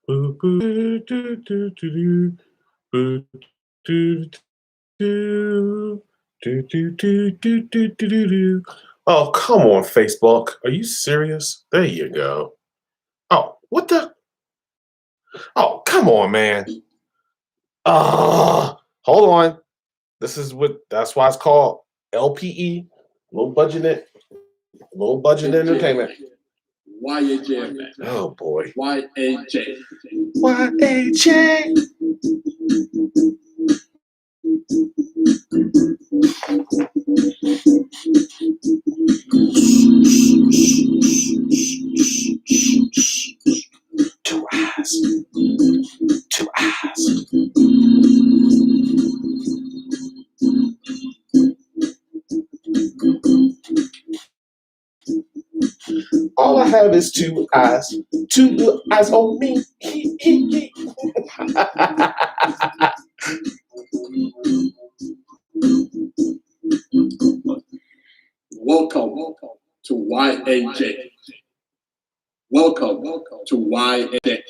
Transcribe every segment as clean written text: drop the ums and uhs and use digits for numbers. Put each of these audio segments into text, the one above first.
Boo, boo, do, do, do, do, boo, do, do, do, do, do, do, do, do, do, do. Oh, come on, Facebook. Are you serious? There you go. Oh, what the? Oh, come on, man. Hold on. That's why it's called LPE, low budget, low budget entertainment. YAJFX. Oh boy. YAJ. YAJ. Two eyes. Two eyes. All I have is two eyes. Two eyes on me. Welcome to YAJ. Welcome to YAJ.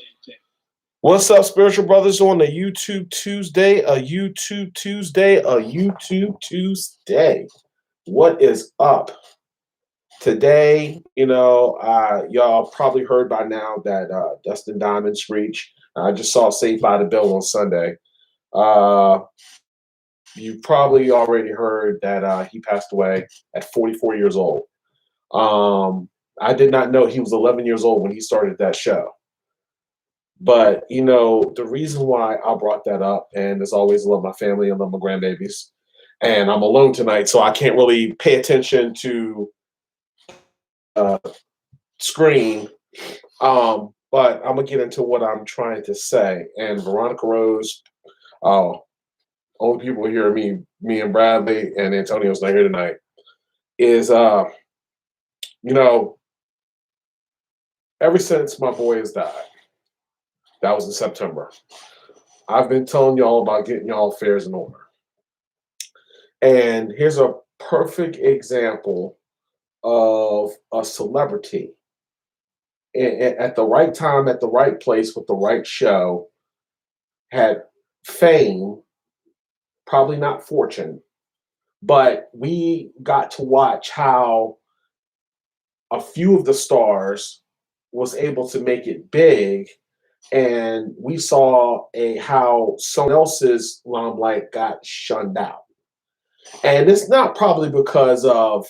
What's up, spiritual brothers, on a YouTube Tuesday? A YouTube Tuesday. A YouTube Tuesday. What is up? Today, y'all probably heard by now that Dustin Diamond's reach. I just saw Saved by the Bell on Sunday. You probably already heard that he passed away at 44 years old. I did not know he was 11 years old when he started that show. But, the reason why I brought that up, and as always, I love my family, I love my grandbabies, and I'm alone tonight, so I can't really pay attention to screen. But I'm going to get into what I'm trying to say. And Veronica Rose, only people hear me and Bradley, and Antonio's not here tonight, is, ever since my boy has died, that was in September, I've been telling y'all about getting y'all affairs in order. And here's a perfect example of a celebrity at the right time, at the right place, with the right show, had fame, probably not fortune, but we got to watch how a few of the stars was able to make it big, and we saw how someone else's limelight got shunned out. And it's not probably because of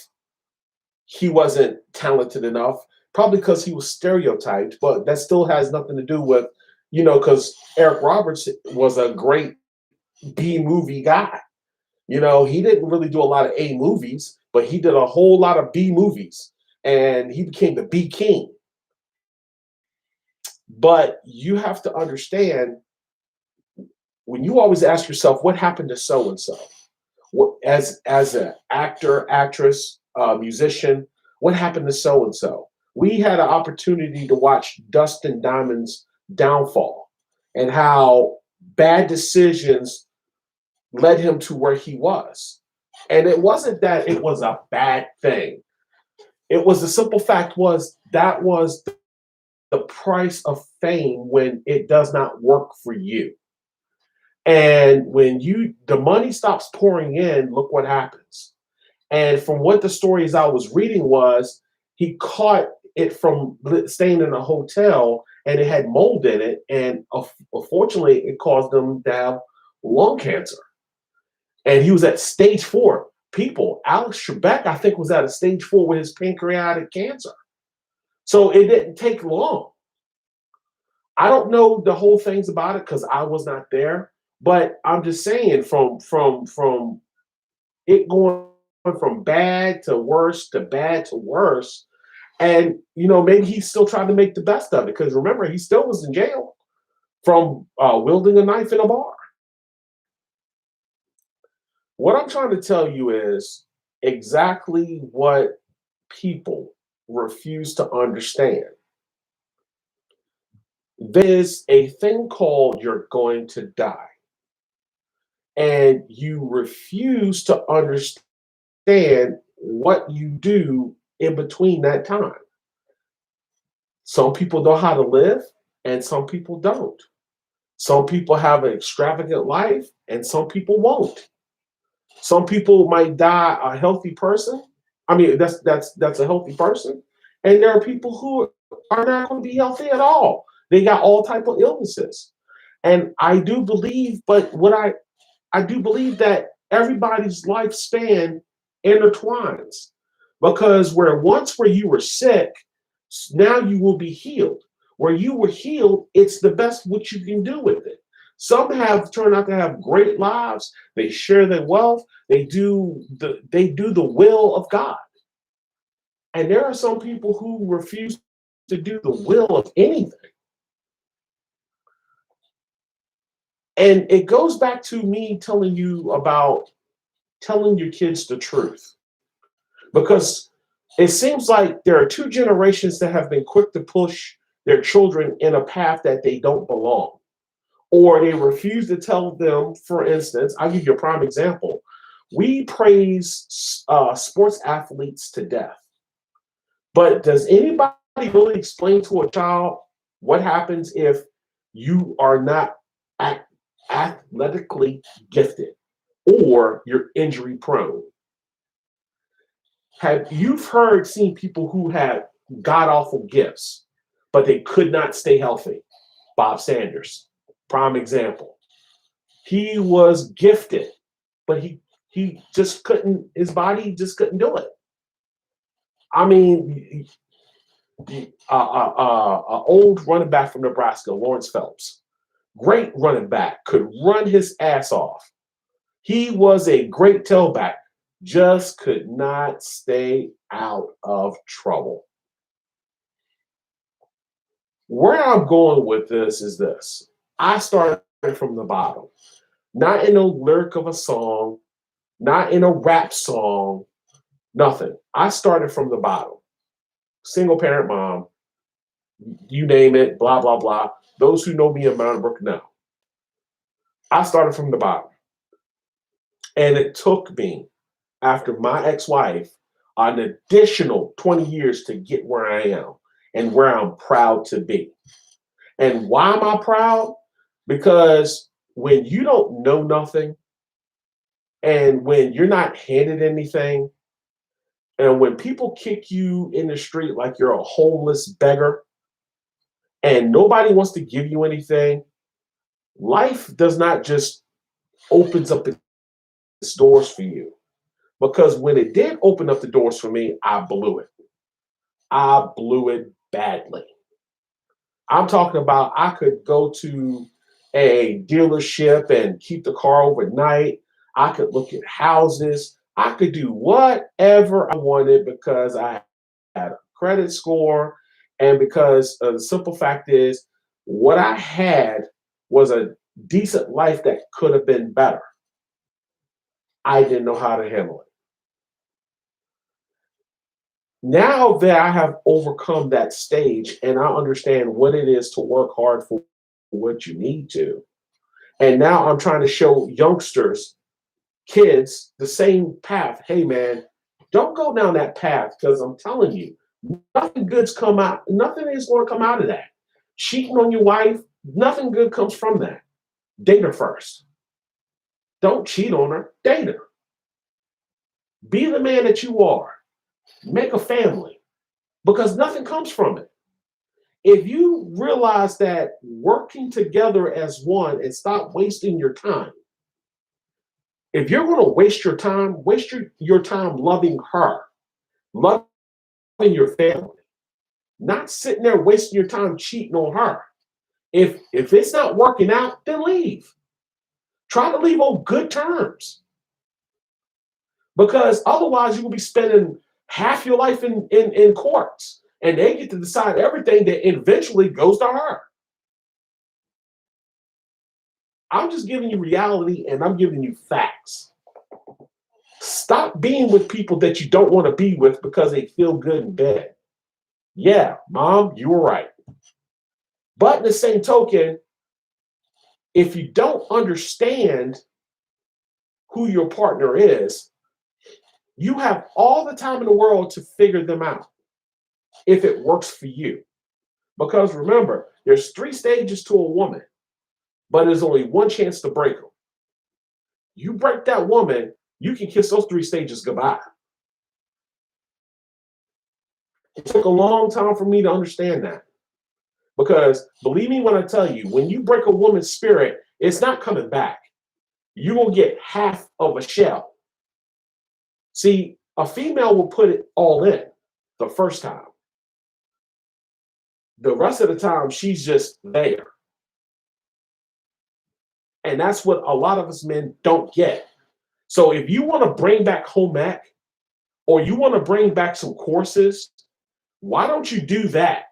he wasn't talented enough, probably because he was stereotyped, but that still has nothing to do with, because Eric Roberts was a great B movie guy. He didn't really do a lot of A movies, but he did a whole lot of B movies, and he became the B king. But you have to understand, when you always ask yourself, what happened to so and so? As an actor, actress, musician, what happened to so and so? We had an opportunity to watch Dustin Diamond's downfall and how bad decisions led him to where he was. And it wasn't that it was a bad thing. It was the simple fact was that was the price of fame when it does not work for you. And when the money stops pouring in, look what happens. And from what the stories I was reading was, he caught it from staying in a hotel, and it had mold in it, and unfortunately, it caused him to have lung cancer. And he was at stage 4. People, Alex Trebek, I think, was at a stage 4 with his pancreatic cancer. So it didn't take long. I don't know the whole things about it because I was not there. But I'm just saying, from it going from bad to worse to bad to worse, and maybe he's still trying to make the best of it, because remember, he still was in jail from wielding a knife in a bar. What I'm trying to tell you is exactly what people refuse to understand. There's a thing called you're going to die. And you refuse to understand what you do in between that time. Some people know how to live, and some people don't. Some people have an extravagant life, and some people won't. Some people might die a healthy person. I mean, that's a healthy person, and there are people who are not going to be healthy at all. They got all type of illnesses, and I do believe, but what I do believe that everybody's lifespan intertwines because where you were sick, now you will be healed. Where you were healed, it's the best what you can do with it. Some have turned out to have great lives. They share their wealth. They do the will of God. And there are some people who refuse to do the will of anything. And it goes back to me telling you about telling your kids the truth. Because it seems like there are two generations that have been quick to push their children in a path that they don't belong, or they refuse to tell them. For instance, I'll give you a prime example. We praise sports athletes to death, but does anybody really explain to a child what happens if you are not athletically gifted or you're injury prone? Have you've heard seen people who had god awful gifts, but they could not stay healthy? Bob Sanders, prime example. He was gifted, but he just couldn't. His body just couldn't do it. I mean, old running back from Nebraska, Lawrence Phelps, great running back, could run his ass off. He was a great tailback, just could not stay out of trouble. Where I'm going with this is this. I started from the bottom, not in a lyric of a song, not in a rap song, nothing. I started from the bottom. Single parent mom, you name it, blah, blah, blah. Those who know me in Mountain Brook know. I started from the bottom. And it took me, after my ex wife, an additional 20 years to get where I am and where I'm proud to be. And why am I proud? Because when you don't know nothing and when you're not handed anything, and when people kick you in the street like you're a homeless beggar and nobody wants to give you anything, life does not just opens up its doors for you. Because when it did open up the doors for me, I blew it. I blew it badly. I'm talking about I could go to a dealership and keep the car overnight. I could look at houses. I could do whatever I wanted because I had a credit score and because the simple fact is what I had was a decent life that could have been better. I didn't know how to handle it. Now that I have overcome that stage and I understand what it is to work hard for what you need to, and now I'm trying to show youngsters, kids, the same path. Hey, man, don't go down that path because I'm telling you, nothing is going to come out of that. Cheating on your wife, nothing good comes from that. Date her first. Don't cheat on her, date her. Be the man that you are. Make a family because nothing comes from it. If you realize that working together as one and stop wasting your time, if you're going to waste your time loving her, loving your family, not sitting there wasting your time cheating on her. If it's not working out, then leave. Try to leave on good terms. Because otherwise you will be spending half your life in courts and they get to decide everything that eventually goes to her. I'm just giving you reality and I'm giving you facts. Stop being with people that you don't want to be with because they feel good in bed. Yeah, mom, you were right. But in the same token, if you don't understand who your partner is, you have all the time in the world to figure them out if it works for you. Because remember, there's 3 stages to a woman, but there's only one chance to break them. You break that woman, you can kiss those 3 stages goodbye. It took a long time for me to understand that. Because believe me when I tell you, when you break a woman's spirit, it's not coming back. You will get half of a shell. See, a female will put it all in the first time. The rest of the time, she's just there. And that's what a lot of us men don't get. So if you want to bring back home ec, or you want to bring back some courses, why don't you do that?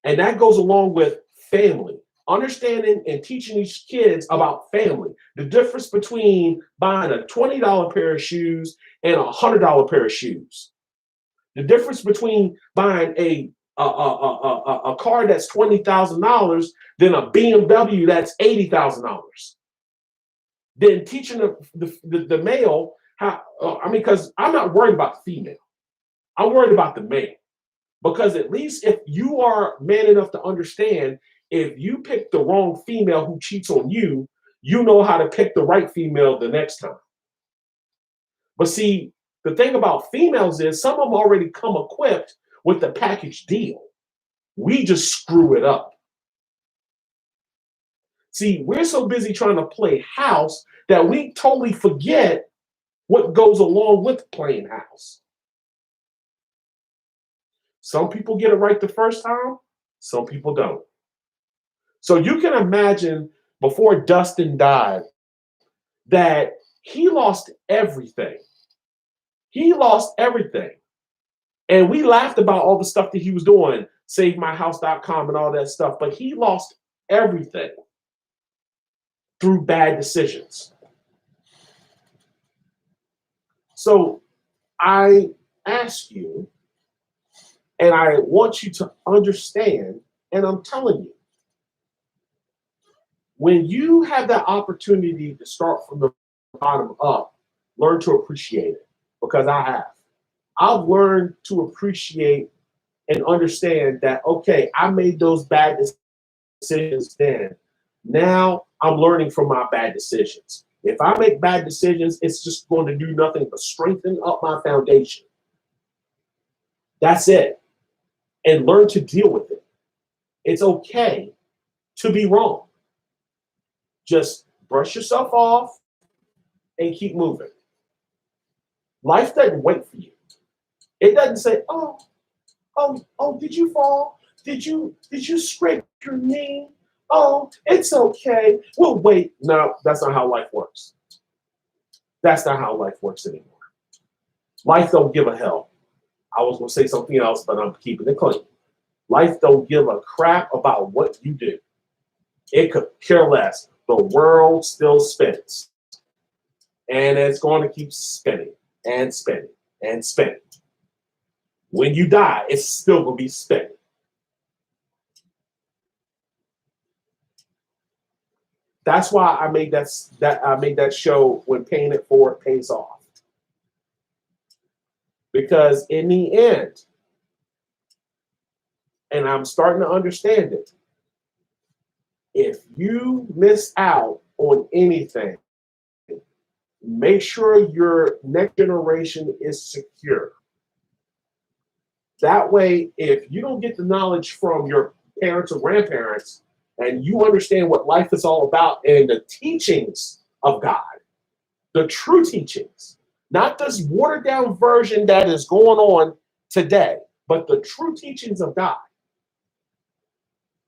And that goes along with family, understanding and teaching these kids about family. The difference between buying a $20 pair of shoes and a $100 pair of shoes. The difference between buying a car that's $20,000 than a BMW that's $80,000. Then teaching the male how, because I'm not worried about the female. I'm worried about the male. Because at least if you are man enough to understand, if you pick the wrong female who cheats on you, you know how to pick the right female the next time. But see, the thing about females is some of them already come equipped with the package deal. We just screw it up. See, we're so busy trying to play house that we totally forget what goes along with playing house. Some people get it right the first time, some people don't. So you can imagine before Dustin died that he lost everything. He lost everything. And we laughed about all the stuff that he was doing, SaveMyHouse.com and all that stuff, but he lost everything through bad decisions. So I ask you, and I want you to understand, and I'm telling you, when you have that opportunity to start from the bottom up, learn to appreciate it, because I have. I've learned to appreciate and understand that, okay, I made those bad decisions then. Now I'm learning from my bad decisions. If I make bad decisions, it's just going to do nothing but strengthen up my foundation. That's it. And learn to deal with it. It's okay to be wrong. Just brush yourself off and keep moving. Life doesn't wait for you. It doesn't say, oh, did you fall? Did you scrape your knee? Oh, it's okay. We'll wait. No, that's not how life works. That's not how life works anymore. Life don't give a hell. I was going to say something else, but I'm keeping it clean. Life don't give a crap about what you do. It could care less. The world still spins. And it's going to keep spinning and spinning and spinning. When you die, it's still going to be spinning. That's why I made that show, When Paying It Forward Pays Off. Because in the end, and I'm starting to understand it, if you miss out on anything, make sure your next generation is secure. That way, if you don't get the knowledge from your parents or grandparents, and you understand what life is all about and the teachings of God, the true teachings, not this watered down version that is going on today, but the true teachings of God.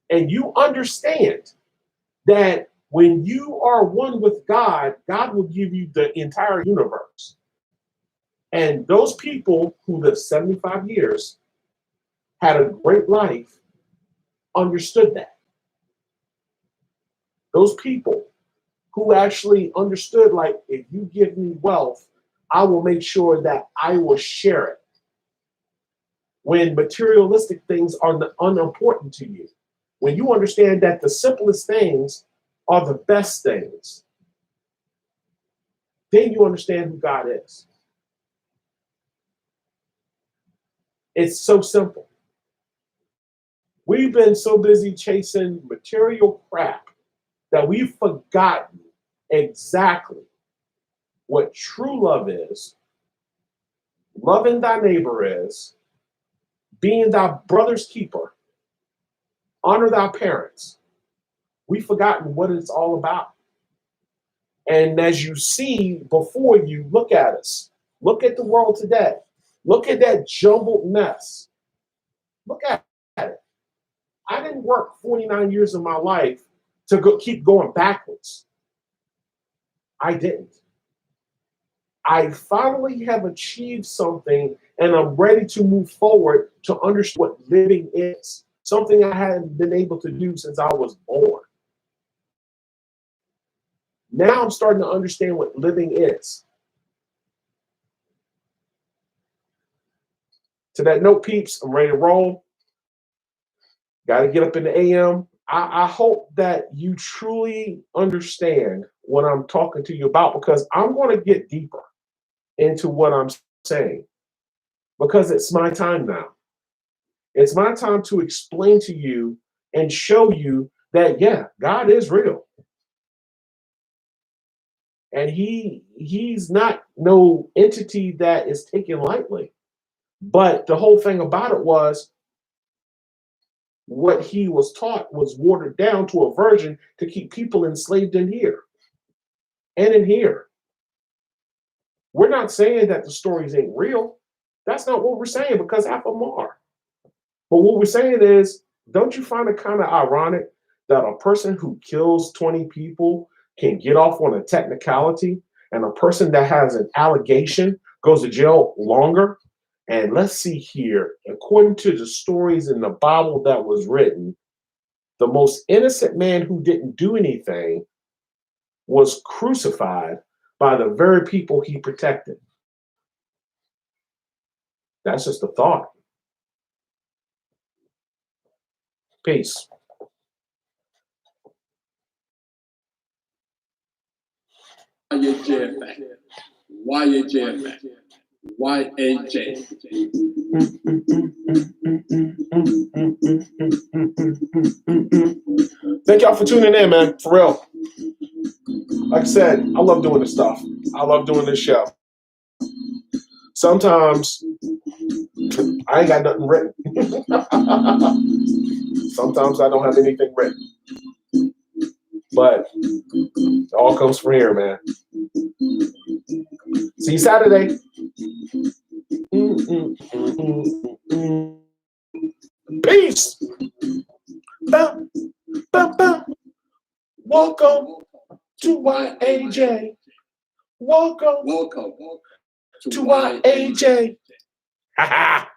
And you understand that when you are one with God, God will give you the entire universe. And those people who lived 75 years had a great life understood that. Those people who actually understood, like, if you give me wealth, I will make sure that I will share it. When materialistic things are unimportant to you, when you understand that the simplest things are the best things, then you understand who God is. It's so simple. We've been so busy chasing material crap that we've forgotten exactly what true love is, loving thy neighbor is, being thy brother's keeper, honor thy parents. We've forgotten what it's all about. And as you see before you, look at us. Look at the world today. Look at that jumbled mess. Look at it. I didn't work 49 years of my life to keep going backwards. I didn't. I finally have achieved something and I'm ready to move forward to understand what living is. Something I hadn't been able to do since I was born. Now I'm starting to understand what living is. To that note, peeps, I'm ready to roll. Got to get up in the AM. I hope that you truly understand what I'm talking to you about, because I'm going to get deeper into what I'm saying, because it's my time now. It's my time to explain to you and show you that, yeah, God is real. And he's not no entity that is taken lightly. But the whole thing about it was, what he was taught was watered down to a version to keep people enslaved in here and in here. We're not saying that the stories ain't real. That's not what we're saying, because half of them are. But what we're saying is, don't you find it kind of ironic that a person who kills 20 people can get off on a technicality, and a person that has an allegation goes to jail longer? And let's see here, according to the stories in the Bible that was written, the most innocent man who didn't do anything was crucified by the very people he protected. That's just a thought. Peace. YAJFA. YAJ. Thank y'all for tuning in, man. For real. Like I said, I love doing this stuff. I love doing this show. Sometimes I ain't got nothing written. Sometimes I don't have anything written. But it all comes from here, man. See you Saturday. Peace. Bum, bum, bum. Welcome to YAJ. Welcome Welcome to YAJ. Ha ha.